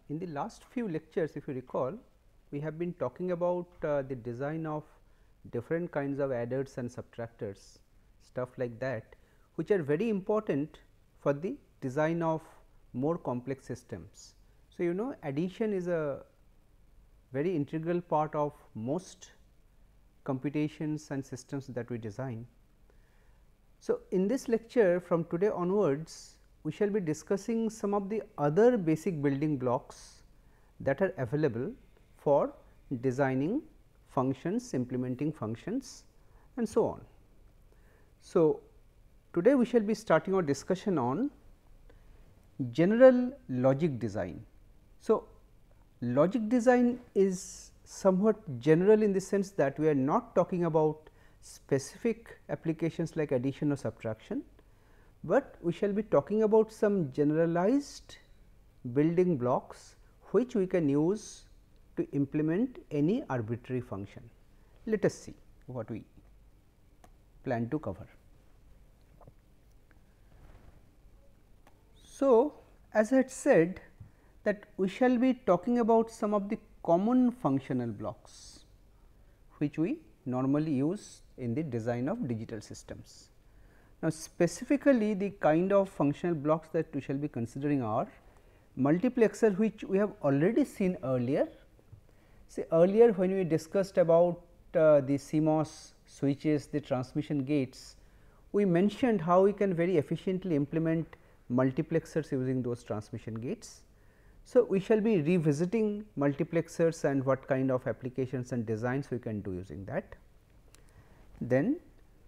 In the last few lectures, if you recall, we have been talking about the design of different kinds of adders and subtractors, stuff like that, which are very important for the design of more complex systems. So, you know, addition is a very integral part of most computations and systems that we design. So, in this lecture from today onwards, we shall be discussing some of the other basic building blocks that are available for designing functions, implementing functions and so on. So, today we shall be starting our discussion on general logic design. So, logic design is somewhat general in the sense that we are not talking about specific applications like addition or subtraction, but we shall be talking about some generalized building blocks which we can use to implement any arbitrary function. Let us see what we plan to cover. So, as I had said that we shall be talking about some of the common functional blocks which we normally use in the design of digital systems. Now, specifically the kind of functional blocks that we shall be considering are multiplexer, which we have already seen earlier. See, earlier when we discussed about the CMOS switches, the transmission gates, we mentioned how we can very efficiently implement multiplexers using those transmission gates. So, we shall be revisiting multiplexers and what kind of applications and designs we can do using that. Then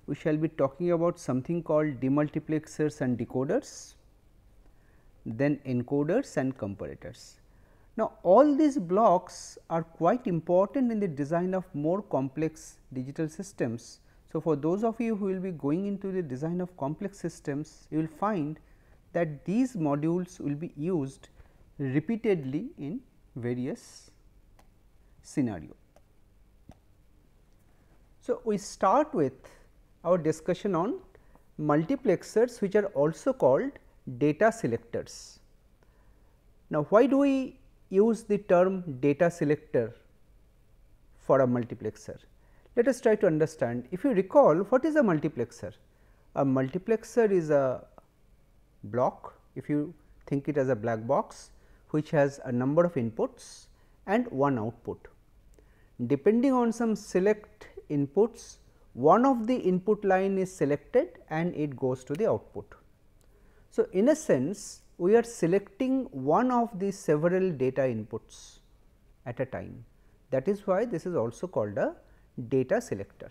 we shall be talking about something called demultiplexers and decoders, then encoders and comparators. Now, all these blocks are quite important in the design of more complex digital systems. So, for those of you who will be going into the design of complex systems, you will find that these modules will be used repeatedly in various scenarios. So, we start with our discussion on multiplexers, which are also called data selectors. Now, why do we use the term data selector for a multiplexer? Let us try to understand. If you recall, what is a multiplexer? A multiplexer is a block, if you think it as a black box, which has a number of inputs and one output. Depending on some select inputs, one of the input line is selected and it goes to the output. So, in a sense, we are selecting one of the several data inputs at a time. That is why this is also called a data selector.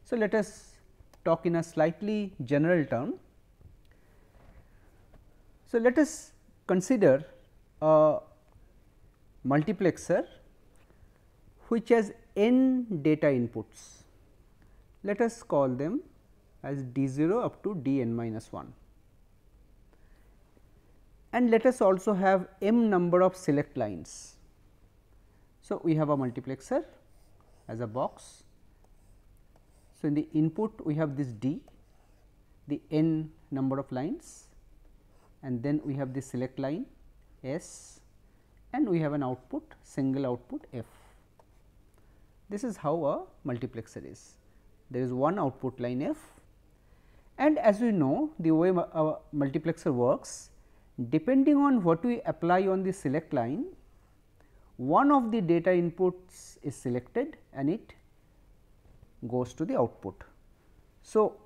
So, let us talk in a slightly general term. So, let us consider a multiplexer which has n data inputs. Let us call them as d 0 up to d n minus 1, and let us also have m number of select lines. So, we have a multiplexer as a box. So, in the input we have this d, the n number of lines, and then we have the select line S, and we have an output, single output F. This is how a multiplexer is. There is one output line F, and as we know the way a multiplexer works, depending on what we apply on the select line, one of the data inputs is selected and it goes to the output. So,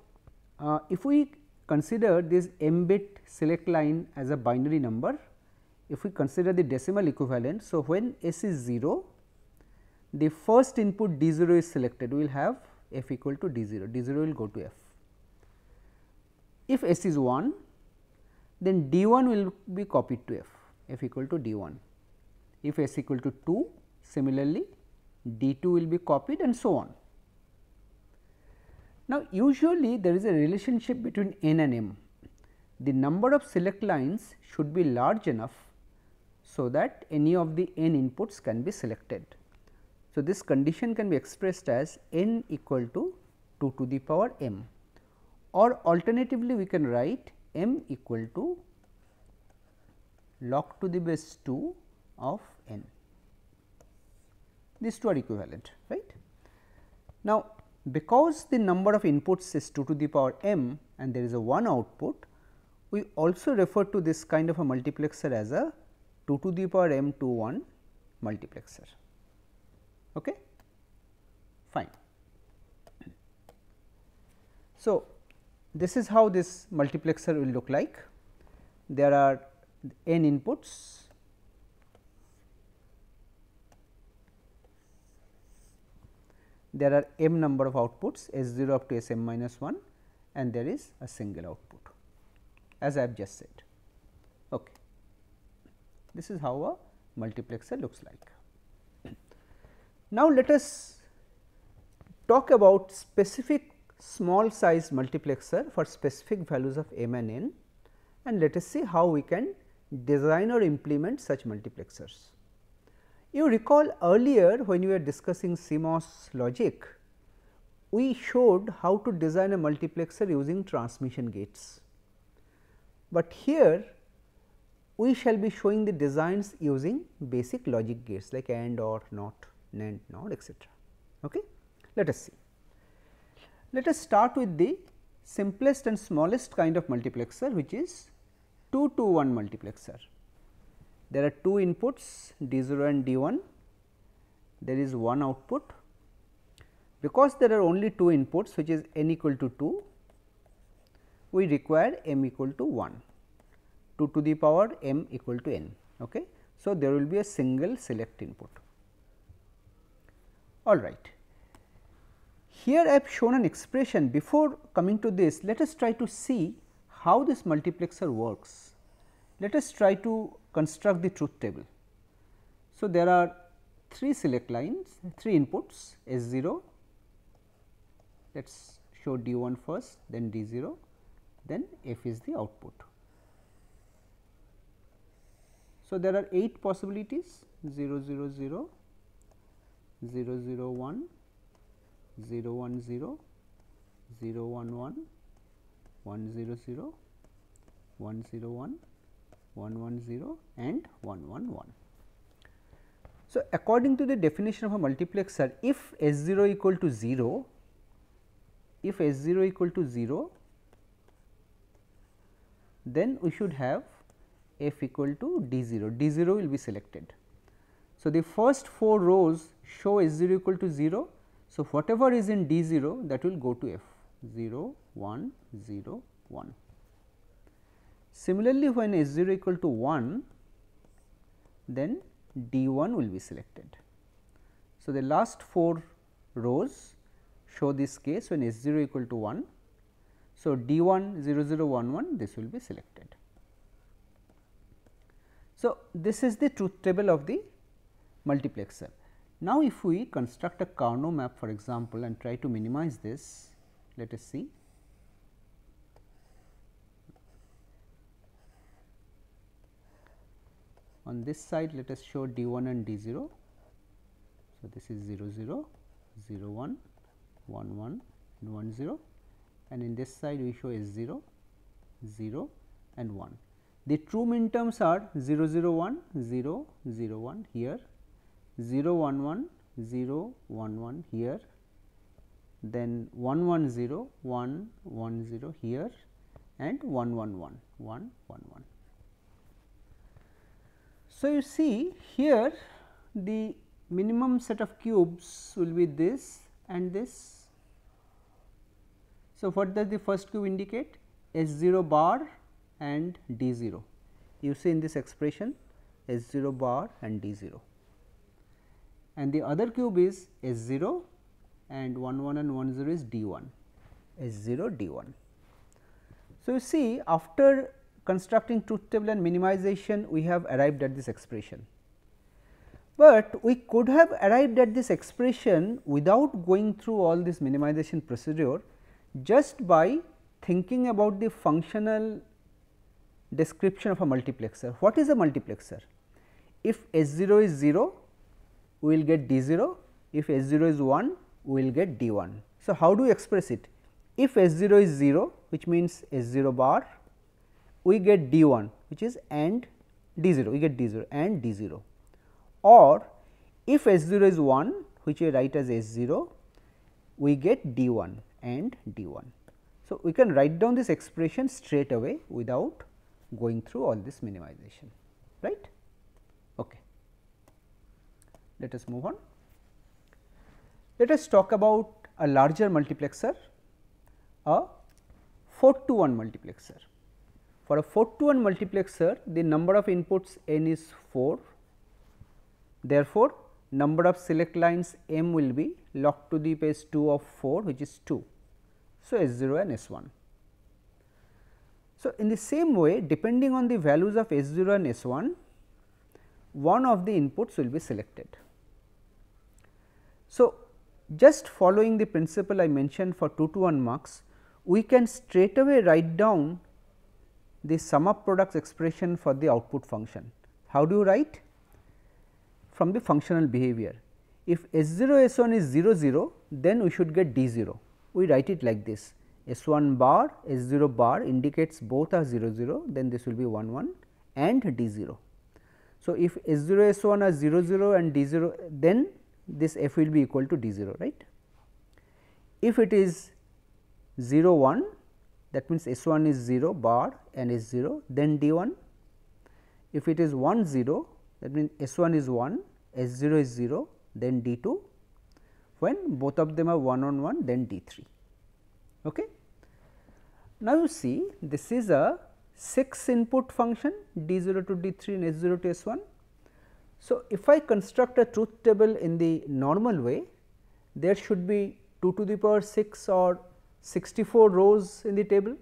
if we consider this m bit select line as a binary number, if we consider the decimal equivalent. So, when S is 0, the first input d 0 is selected, we will have f equal to d 0, d 0 will go to f. If S is 1, then d 1 will be copied to f equal to d 1. If S equal to 2, similarly d 2 will be copied and so on. Now, usually there is a relationship between n and m. The number of select lines should be large enough so that any of the n inputs can be selected. So, this condition can be expressed as n equal to 2 to the power m, or alternatively we can write m equal to log to the base 2 of n. These two are equivalent, right. Now, because the number of inputs is 2 to the power m and there is a 1 output, we also refer to this kind of a multiplexer as a 2 to the power m to 1 multiplexer. Okay? Fine. So, this is how this multiplexer will look like. There are n inputs, there are m number of outputs S 0 up to S m minus 1 and there is a single output as I have just said. Okay. This is how a multiplexer looks like. Now, let us talk about specific small size multiplexer for specific values of m and n, and let us see how we can design or implement such multiplexers. You recall earlier when we were discussing CMOS logic, we showed how to design a multiplexer using transmission gates, but here we shall be showing the designs using basic logic gates like AND, OR, NOT, NAND, NOR, etc. Okay? Let us see. Let us start with the simplest and smallest kind of multiplexer, which is 2 to 1 multiplexer. There are two inputs D 0 and D 1, there is one output. Because there are only two inputs, which is n equal to 2, we require m equal to 1, 2 to the power m equal to n. Okay. So, there will be a single select input. All right. Here I have shown an expression. Before coming to this, let us try to see how this multiplexer works. Let us try to construct the truth table. So, there are 3 select lines, 3 inputs S 0, let us show D 1 first, then D 0, then F is the output. So, there are 8 possibilities 0 0 0, 0 0 1, 0 1 0, 0 1 1, 1 0 0, 1 0 1, 1 1 0 and 1 1 1. So, according to the definition of a multiplexer, if S 0 equal to 0, if S 0 equal to 0, then we should have F equal to D 0, D 0 will be selected. So, the first 4 rows show S 0 equal to 0. So, whatever is in D 0, that will go to F 0 1 0 1. Similarly, when S 0 equal to 1, then D 1 will be selected. So, the last 4 rows show this case when S 0 equal to 1. So, D 1 0 0 1 1, this will be selected. So, this is the truth table of the multiplexer. Now, if we construct a Carnot map, for example, and try to minimize this, let us see. On this side, let us show D 1 and D 0. So, this is 0 0, 0 1, 1 1 and 1 0, and in this side we show S 0, 0 and 1. The true min terms are 0 0 1, 0 0 1 here, 0 1 1, 0 1 1 here, then 1 1 0, 1 1 0 here and 1 1 1, 1 1 1. So, you see here the minimum set of cubes will be this and this. So, what does the first cube indicate? S 0 bar and D 0. You see in this expression S 0 bar and D 0, and the other cube is S 0 and 1 1 and 1 0 is D 1, S 0 D 1. So, you see after constructing truth table and minimization, we have arrived at this expression, but we could have arrived at this expression without going through all this minimization procedure, just by thinking about the functional description of a multiplexer. What is a multiplexer? If S 0 is 0, we will get D 0, if S 0 is 1, we will get D 1. So, how do we express it? If S 0 is 0, which means S 0 bar, we get D 1, which is AND D0, we get D0 and D0, or if S0 is 1, which we write as S0, we get D1 and D1. So, we can write down this expression straight away without going through all this minimization, right. Okay. Let us move on. Let us talk about a larger multiplexer, a 4:1 multiplexer. For a 4:1 multiplexer, the number of inputs n is 4. Therefore, number of select lines m will be log to the base 2 of 4, which is 2. So, S0 and S1. So, in the same way, depending on the values of S0 and S1, one of the inputs will be selected. So, just following the principle I mentioned for 2 to 1 mux, we can straight away write down the sum of products expression for the output function. How do you write? From the functional behavior. If S0 S1 is 0 0, then we should get D0. We write it like this: S1 bar S0 bar indicates both are 0 0, then this will be 1 1 and D0. So, if S0 S1 are 0 0 and D0, then this f will be equal to D0, right. If it is 0 1, that means S1 is 0 bar and S0, then D1. If it is 1 0, that means S1 is 1, S0 is 0, then D2. When both of them are 1 on 1, then D3. Okay. Now, you see this is a 6 input function D0 to D3 and S0 to S1. So, if I construct a truth table in the normal way, there should be 2 to the power 6 or 64 rows in the table.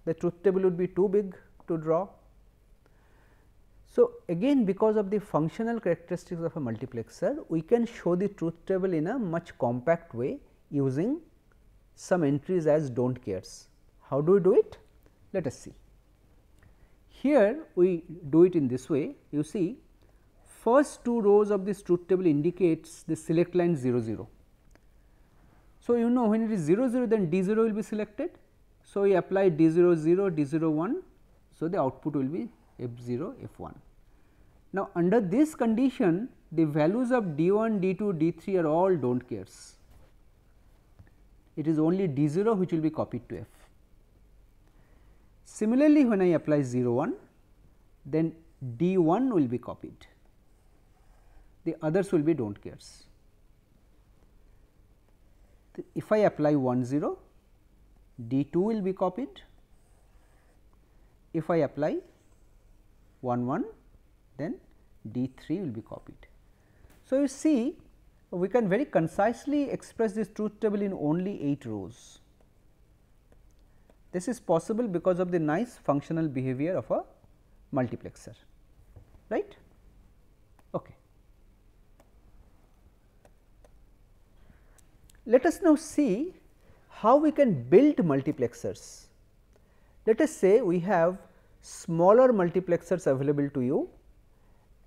The truth table would be too big to draw. So, again because of the functional characteristics of a multiplexer, we can show the truth table in a much compact way using some entries as don't cares. How do we do it? Let us see. Here we do it in this way. You see, first 2 rows of this truth table indicates the select line 0 0. So, you know when it is 0 0, then D0 will be selected. So, we apply D0 0, D0 1. So, the output will be F0 F1. Now, under this condition, the values of D1, D2, D3 are all don't cares. It is only D0 which will be copied to F. Similarly, when I apply 0 1, then D1 will be copied, the others will be don't cares. If I apply 1 0, D2 will be copied. If I apply 1 1, then D3 will be copied. So, you see we can very concisely express this truth table in only 8 rows. This is possible because of the nice functional behavior of a multiplexer, right. Okay. Let us now see how we can build multiplexers. Let us say we have smaller multiplexers available to you,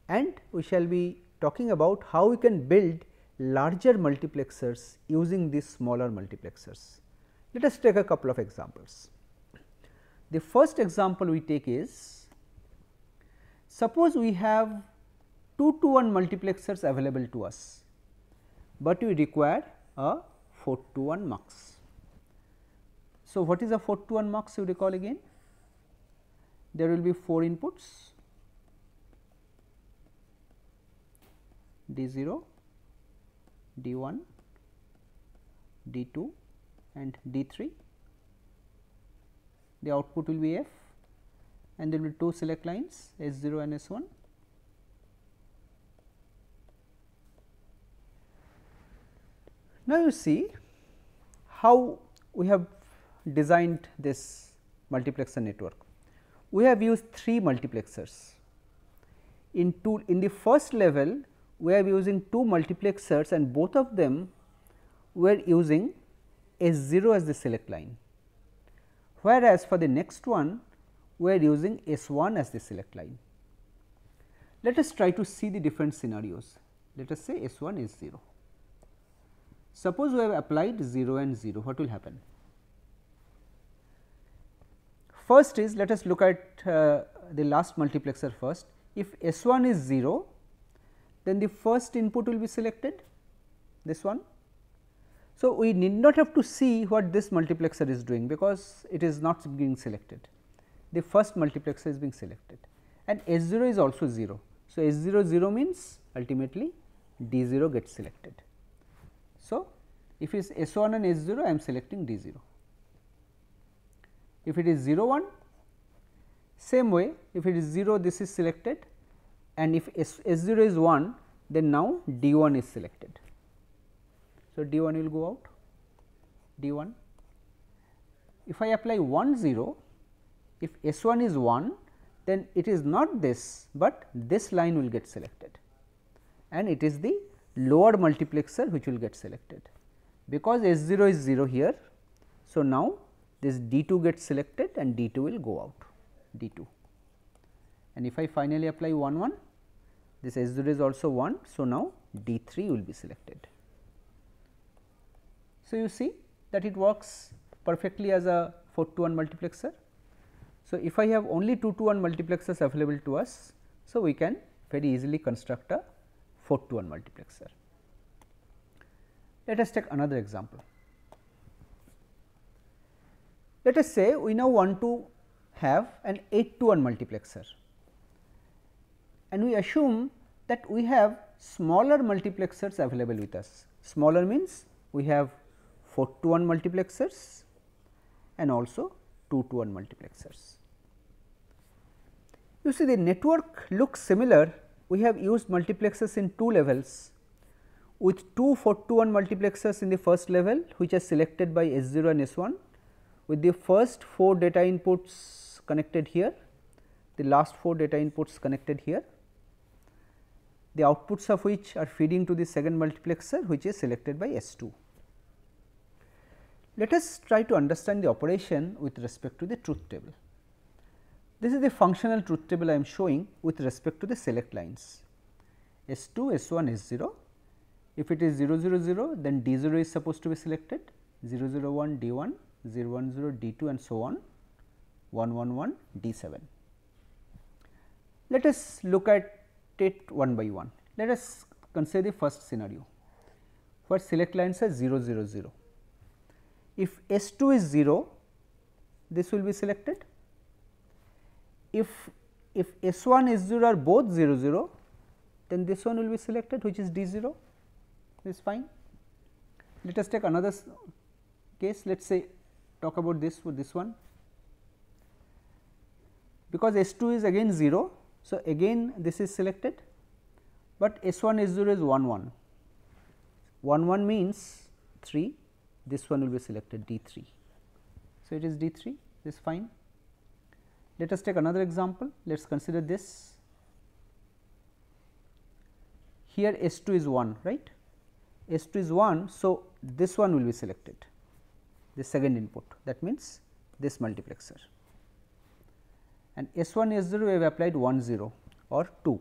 and we shall be talking about how we can build larger multiplexers using these smaller multiplexers. Let us take a couple of examples. The first example we take is, suppose we have 2 to 1 multiplexers available to us, but we require a 4 to 1 mux. So, what is a 4 to 1 mux, you recall again? There will be 4 inputs, D0, D1, D2 and D3. The output will be F, and there will be 2 select lines S0 and S1. Now, you see how we have designed this multiplexer network. We have used 3 multiplexers. In the first level, we are using 2 multiplexers, and both of them were using S0 as the select line, whereas for the next one we are using S1 as the select line. Let us try to see the different scenarios. Let us say S1 is 0. Suppose we have applied 0 and 0, what will happen? First is, let us look at the last multiplexer first. if S1 is 0, then the first input will be selected, this one. So, we need not have to see what this multiplexer is doing, because it is not being selected. The first multiplexer is being selected, and S0 is also 0. So, S0 0 means ultimately D0 gets selected. So, if it is S1 and S0, I am selecting D0. If it is 0 1, same way, if it is 0, this is selected, and if S0 is 1, then now D1 is selected. So, D1 will go out, D1. If I apply 1 0, if S1 is 1, then it is not this, but this line will get selected, and it is the lower multiplexer which will get selected, because S0 is 0 here. So, now this D2 gets selected and D2 will go out, D2, and if I finally apply 1 1, this S0 is also 1. So, now D3 will be selected. So, you see that it works perfectly as a 4 to 1 multiplexer. So, if I have only 2 to 1 multiplexers available to us, so we can very easily construct a 4 to 1 multiplexer. Let us take another example. Let us say we now want to have an 8 to 1 multiplexer, and we assume that we have smaller multiplexers available with us. Smaller means we have 4 to 1 multiplexers and also 2 to 1 multiplexers. You see, the network looks similar. We have used multiplexers in 2 levels, with 2 4 to 1 multiplexers in the first level, which are selected by S0 and S1, with the first 4 data inputs connected here, the last 4 data inputs connected here, the outputs of which are feeding to the second multiplexer, which is selected by S2. Let us try to understand the operation with respect to the truth table. This is the functional truth table I am showing with respect to the select lines S2, S1, S0. If it is 0 0 0, then D0 is supposed to be selected, 0 0 1 D1, 0 1 0 D2, and so on, 1 1 1 D7. Let us look at it one by one. Let us consider the first scenario, where select lines are 0 0 0. If S2 is 0, this will be selected. If S1 S0 are both 0 0, then this one will be selected, which is D0. This is fine. Let us take another case. Let us say talk about this for this one, because S2 is again 0. So, again this is selected, but S1 S0 is 1 1. 1 1 means 3. This one will be selected, D3. So, it is D3, this is fine. Let us take another example. Let us consider this. Here S2 is 1, right? S2 is 1. So, this one will be selected, the second input, that means this multiplexer, and S1 S0 we have applied 1 0 or 2.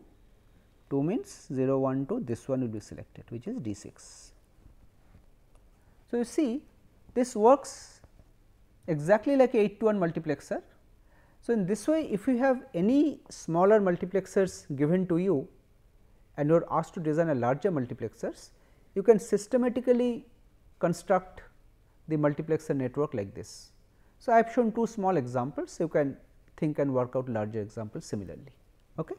2 means 0 1 2, this one will be selected, which is D6. So, you see this works exactly like a 8 to 1 multiplexer. So, in this way, if you have any smaller multiplexers given to you and you are asked to design a larger multiplexers, you can systematically construct the multiplexer network like this. So, I have shown 2 small examples, you can think and work out larger examples similarly. Okay?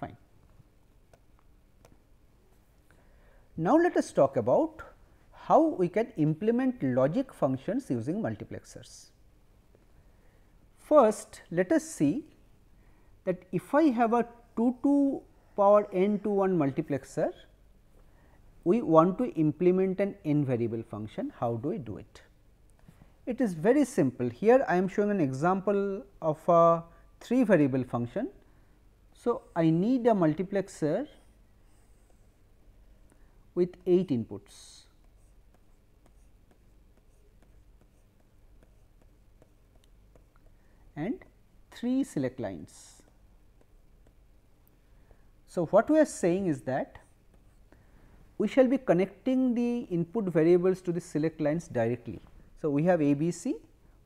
Fine. Now, let us talk about how we can implement logic functions using multiplexers. First, let us see that if I have a 2 to power n to 1 multiplexer, we want to implement an n variable function. How do we do it? It is very simple. Here I am showing an example of a 3 variable function. So, I need a multiplexer with 8 inputs. And 3 select lines. So, what we are saying is that we shall be connecting the input variables to the select lines directly. So, we have A, B, C,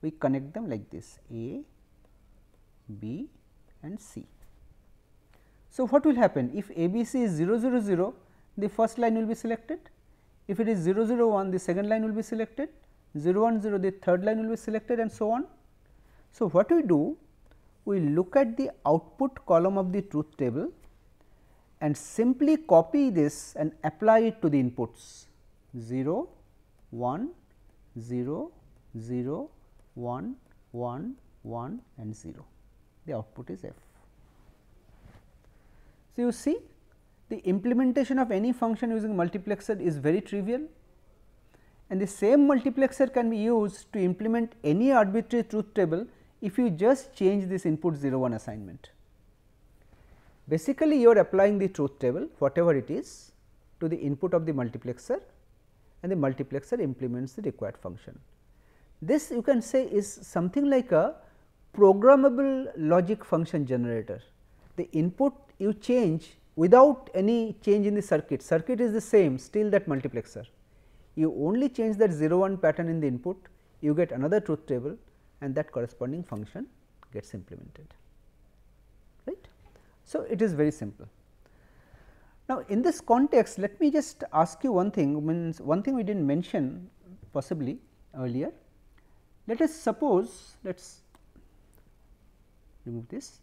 we connect them like this, A, B, and C. So, what will happen if ABC is 0 0 0, the first line will be selected. If it is 0 0 1, the second line will be selected, 0 1 0, the third line will be selected, and so on. So, what we do? We look at the output column of the truth table and simply copy this and apply it to the inputs 0 1 0 0 1 1 1 and 0. The output is F. So, you see the implementation of any function using multiplexer is very trivial, and the same multiplexer can be used to implement any arbitrary truth table if you just change this input 0 1 assignment. Basically, you are applying the truth table whatever it is to the input of the multiplexer, and the multiplexer implements the required function. This you can say is something like a programmable logic function generator. The input you change without any change in the circuit, circuit is the same, still that multiplexer. You only change that 0 1 pattern in the input, you get another truth table, and that corresponding function gets implemented, right. So, it is very simple. Now, in this context, let me just ask you one thing, means one thing we did not mention possibly earlier. Let us suppose, let us remove this.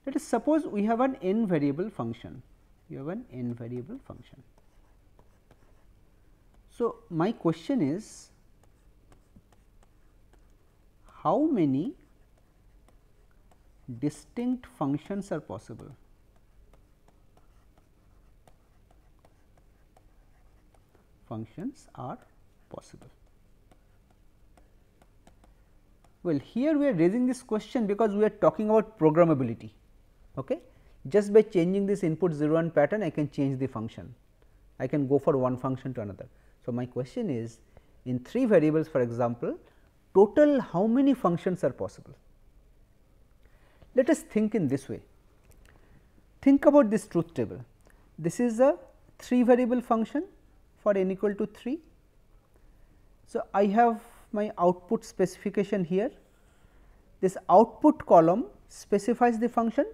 Let us suppose we have an n variable function, you have an n variable function. So, my question is, how many distinct functions are possible? Functions are possible. Well, here we are raising this question because we are talking about programmability. Okay? Just by changing this input 0 1 pattern, I can change the function. I can go for one function to another. So, my question is, in 3 variables for example, total how many functions are possible? Let us think in this way. Think about this truth table. This is a 3 variable function for n equal to 3. So, I have my output specification here. This output column specifies the function.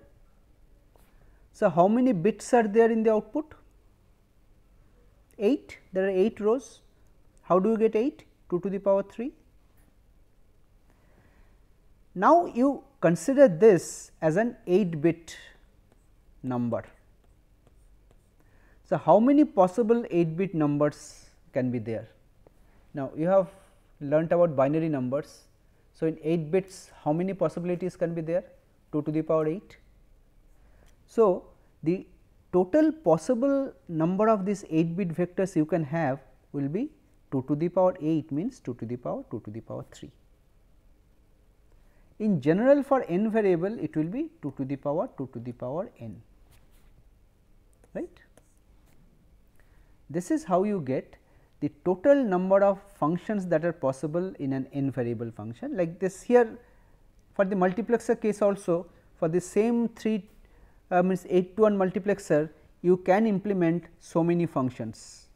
So, how many bits are there in the output? 8, there are 8 rows. How do you get 8? 2 to the power 3. Now, you consider this as an 8 bit number. So, how many possible 8 bit numbers can be there? Now, you have learnt about binary numbers. So, in 8 bits how many possibilities can be there? 2 to the power 8. So, the total possible number of these 8 bit vectors you can have will be 2 to the power 8, means 2 to the power 2 to the power 3. In general, for n variable it will be 2 to the power 2 to the power n, right. This is how you get the total number of functions that are possible in an n variable function. Like this here, for the multiplexer case also, for the same 3 means 8 to 1 multiplexer, you can implement so many functions,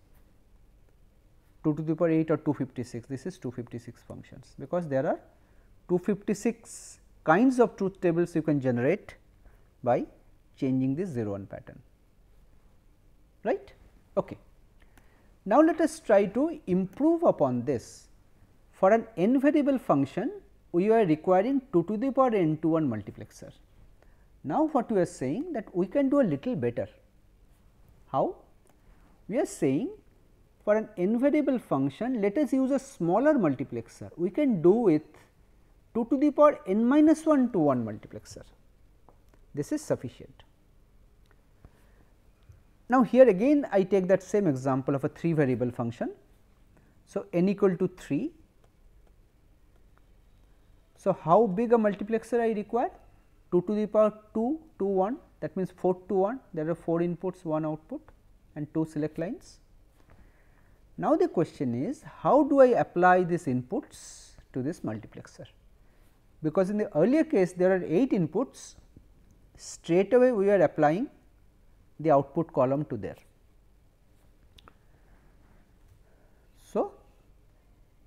2 to the power 8 or 256. This is 256 functions, because there are 256 kinds of truth tables you can generate by changing this 0 1 pattern, right. Okay. Now, let us try to improve upon this. For an n variable function, we are requiring 2 to the power n to 1 multiplexer. Now, what we are saying that we can do a little better. How? We are saying for an n variable function, let us use a smaller multiplexer. We can do with 2 to the power n minus 1 to 1 multiplexer. This is sufficient. Now, here again I take that same example of a 3 variable function. So, n equal to 3. So, how big a multiplexer I require? 2 to the power 2 to 1, that means 4 to 1, there are 4 inputs, 1 output and 2 select lines. Now, the question is, how do I apply these inputs to this multiplexer? Because in the earlier case there are 8 inputs, straight away we are applying the output column to there. So,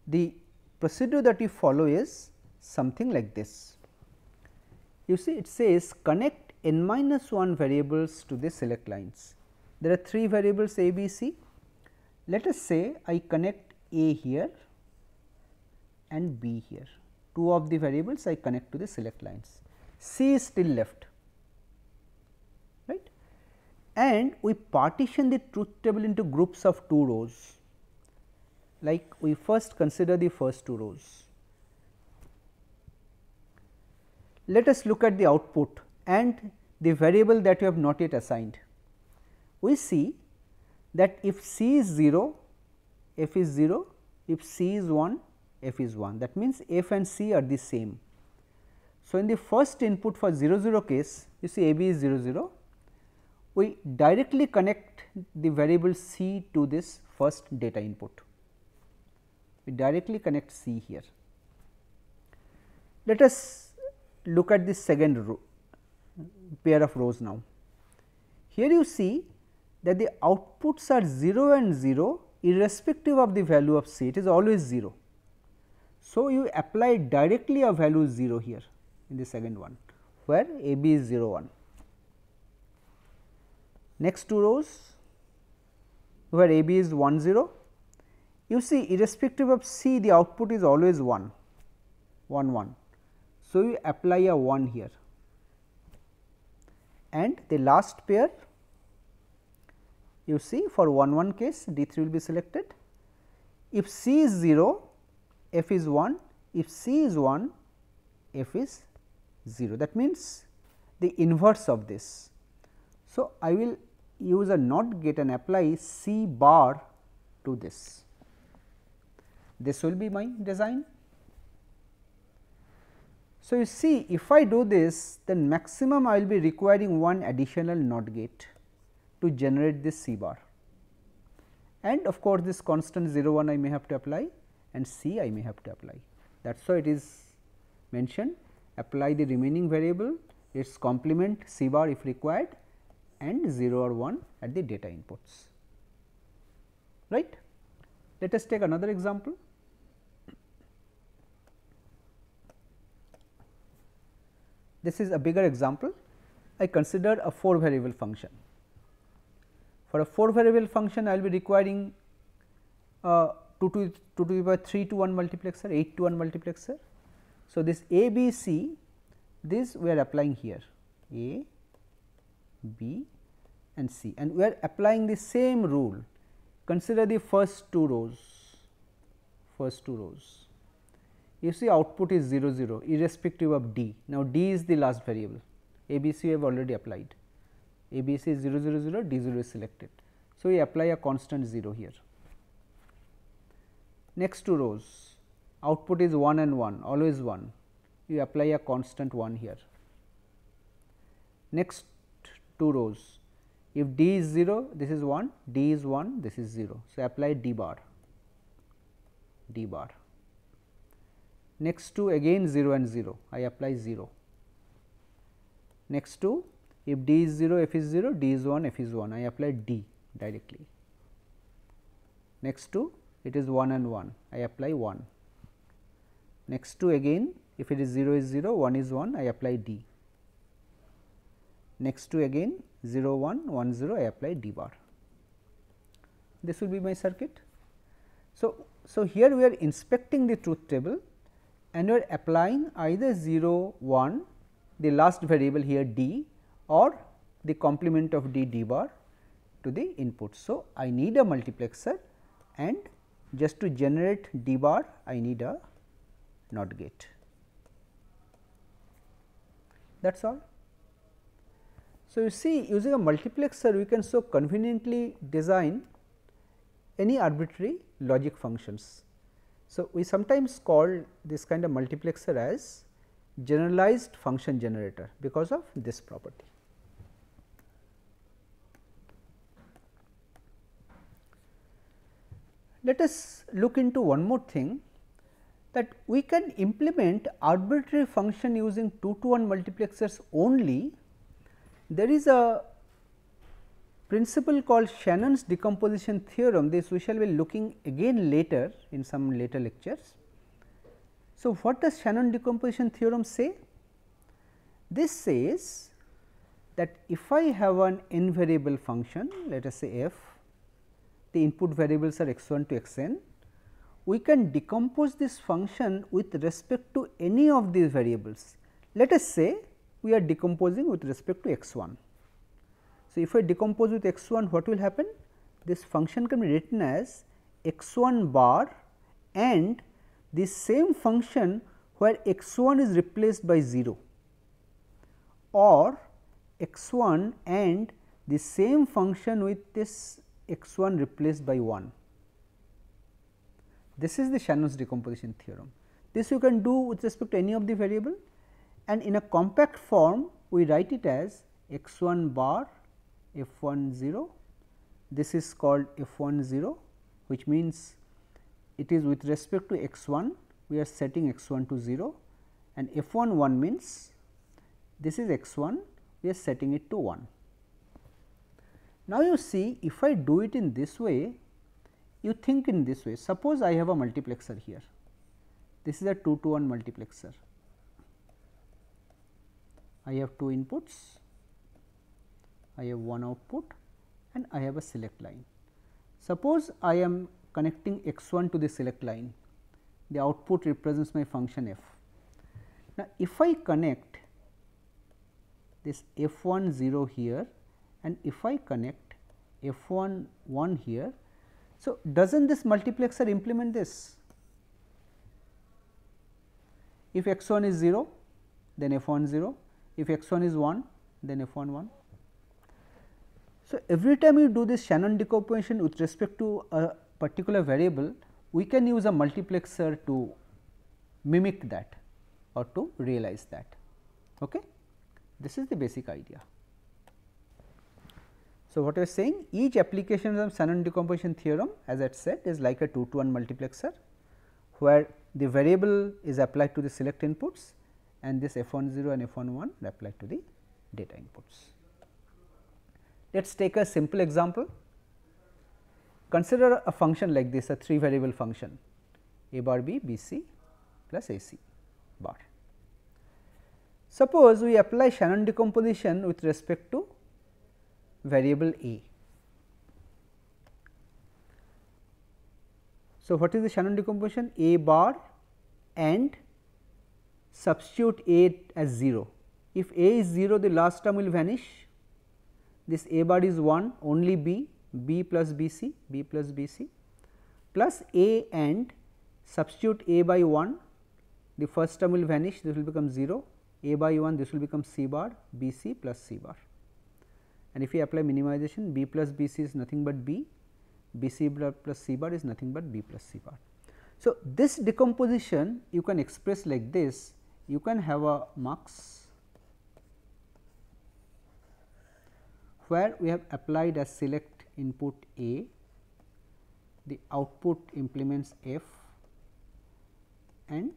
the procedure that we follow is something like this. you see it says connect n minus 1 variables to the select lines. There are 3 variables a, b, c. Let us say I connect a here and b here, 2 of the variables I connect to the select lines, c is still left, right, and we partition the truth table into groups of 2 rows. Like we first consider the first 2 rows. Let us look at the output and the variable that you have not yet assigned. We see that if c is 0, f is 0, if c is 1, f is 1, that means f and c are the same. So, in the first input for 0 0 case, you see a b is 0 0, we directly connect the variable c to this first data input. We directly connect c here. Let us look at the second row, pair of rows now. Here you see that the outputs are 0 and 0 irrespective of the value of c, it is always 0. So, you apply directly a value 0 here in the second one, where a b is 0 1. Next 2 rows where a b is 1 0, you see irrespective of c the output is always 1 1 1. So, you apply a 1 here, and the last pair you see for 1 1 case D 3 will be selected. If c is 0, f is 1, if c is 1, f is 0, that means the inverse of this. So, I will use a NOT gate and apply c bar to this. This will be my design. So, you see if I do this, then maximum I will be requiring one additional NOT gate to generate this c bar, and of course, this constant 0 1 I may have to apply and c I may have to apply. That is why it is mentioned apply the remaining variable, its complement c bar if required, and 0 or 1 at the data inputs, right. Let us take another example. This is a bigger example. I consider a 4 variable function. For a 4 variable function, I will be requiring 2 to the power 3 to 1 multiplexer, 8 to 1 multiplexer. So, this a, b, c, this we are applying here a, b and c, and we are applying the same rule. Consider the first 2 rows, you see output is 0 0 irrespective of d. Now, d is the last variable, a, b, c we have already applied, a, b, c is 0 0 0, d 0 is selected. So, we apply a constant 0 here. Next 2 rows, output is 1 and 1, always 1, you apply a constant 1 here. Next 2 rows, if d is 0, this is 1, d is 1, this is 0. So, apply d bar, d bar. Next 2 again 0 and 0, I apply 0. Next 2, if d is 0, f is 0, d is 1, f is 1, I apply d directly. Next 2, it is 1 and 1, I apply 1. Next 2 again, if it is 0 is 0, 1 is 1, I apply d. Next 2 again 0 1 1 0, I apply d bar. This will be my circuit. So, here we are inspecting the truth table and we are applying either 0 1, the last variable here d, or the complement of d bar to the input. So, I need a multiplexer, and just to generate d bar I need a NOT gate. That is all. So, you see using a multiplexer we can so conveniently design any arbitrary logic functions. So, we sometimes call this kind of multiplexer as generalized function generator because of this property. Let us look into one more thing, that we can implement arbitrary function using 2 to 1 multiplexers only. There is a principle called Shannon's decomposition theorem. This we shall be looking again later in some later lectures. So, what does Shannon decomposition theorem say? this says that if I have an n variable function, let us say f, the input variables are x 1 to x n, we can decompose this function with respect to any of these variables. Let us say we are decomposing with respect to x 1. So, if I decompose with x 1, what will happen? This function can be written as x 1 bar and this same function where x 1 is replaced by 0, or x 1 and the same function with this x 1 replaced by 1. This is the Shannon's decomposition theorem. This you can do with respect to any of the variable, and in a compact form we write it as x 1 bar f 1 0. This is called f 1 0, which means it is with respect to x 1 we are setting x 1 to 0, and f 1 1 means this is x 1, we are setting it to 1. Now, you see, if I do it in this way, you think in this way. Suppose I have a multiplexer here, this is a 2 to 1 multiplexer. I have 2 inputs, I have 1 output and I have a select line. Suppose I am connecting x 1 to the select line, the output represents my function f. Now, if I connect this f 1 0 here and if I connect f 1 1 here, so does not this multiplexer implement this? If x 1 is 0, then f 1 0, if x 1 is 1, then f 1 1. So, every time you do this Shannon decomposition with respect to a particular variable, we can use a multiplexer to mimic that or to realize that. Okay? This is the basic idea. So, what I was saying, each application of Shannon decomposition theorem, as I said, is like a 2 to 1 multiplexer, where the variable is applied to the select inputs and this f 1 0 and f 1 1 are applied to the data inputs. Let us take a simple example. Consider a function like this, a 3 variable function a bar b b c plus a c bar. Suppose we apply Shannon decomposition with respect to variable a. So, what is the Shannon decomposition? A bar and substitute a as 0. If a is 0, the last term will vanish. This a bar is 1, only b, b plus b c, b plus b c plus a and substitute a by 1, the first term will vanish, this will become 0, a by 1, this will become c bar, b c plus c bar. And if we apply minimization, b plus b c is nothing but b, b c plus c bar is nothing but b plus c bar. So, this decomposition you can express like this, you can have a mux where we have applied as select input a, the output implements f and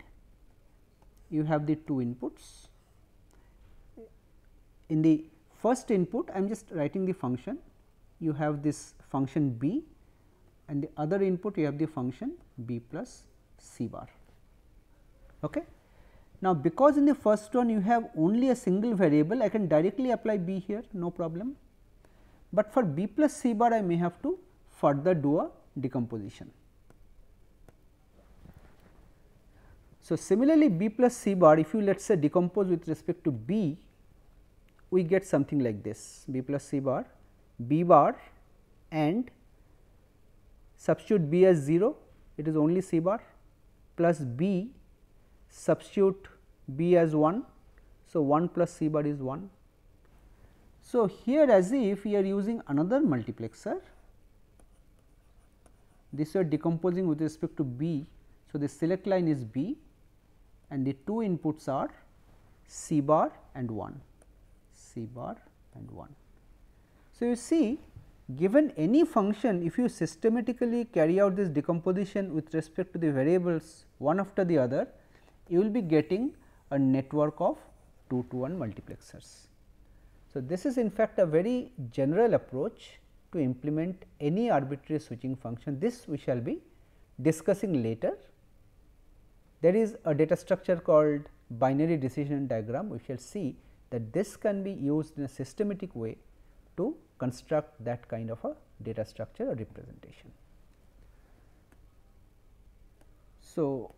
you have the 2 inputs. In the first input I am just writing the function, you have this function b and the other input you have the function b plus c bar. Okay. Now, because in the first one you have only a single variable, I can directly apply b here, no problem, but for b plus c bar I may have to further do a decomposition. So, similarly, b plus c bar, if you let us say decompose with respect to b, we get something like this, b plus c bar, b bar and substitute b as 0, it is only c bar, plus b, substitute b as 1. So, 1 plus c bar is 1. So, here as if we are using another multiplexer, this we are decomposing with respect to b. So, the select line is b and the 2 inputs are c bar and 1, c bar and 1. So, you see, given any function, if you systematically carry out this decomposition with respect to the variables one after the other, you will be getting a network of 2 to 1 multiplexers. So, this is in fact a very general approach to implement any arbitrary switching function. This we shall be discussing later. There is a data structure called binary decision diagram. We shall see that this can be used in a systematic way to construct that kind of a data structure or representation. So,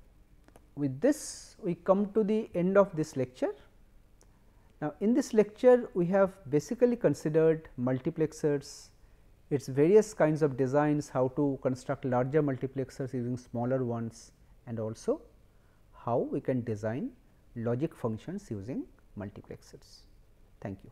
with this we come to the end of this lecture. Now, in this lecture we have basically considered multiplexers, its various kinds of designs, how to construct larger multiplexers using smaller ones, and also how we can design logic functions using multiplexers. Thank you.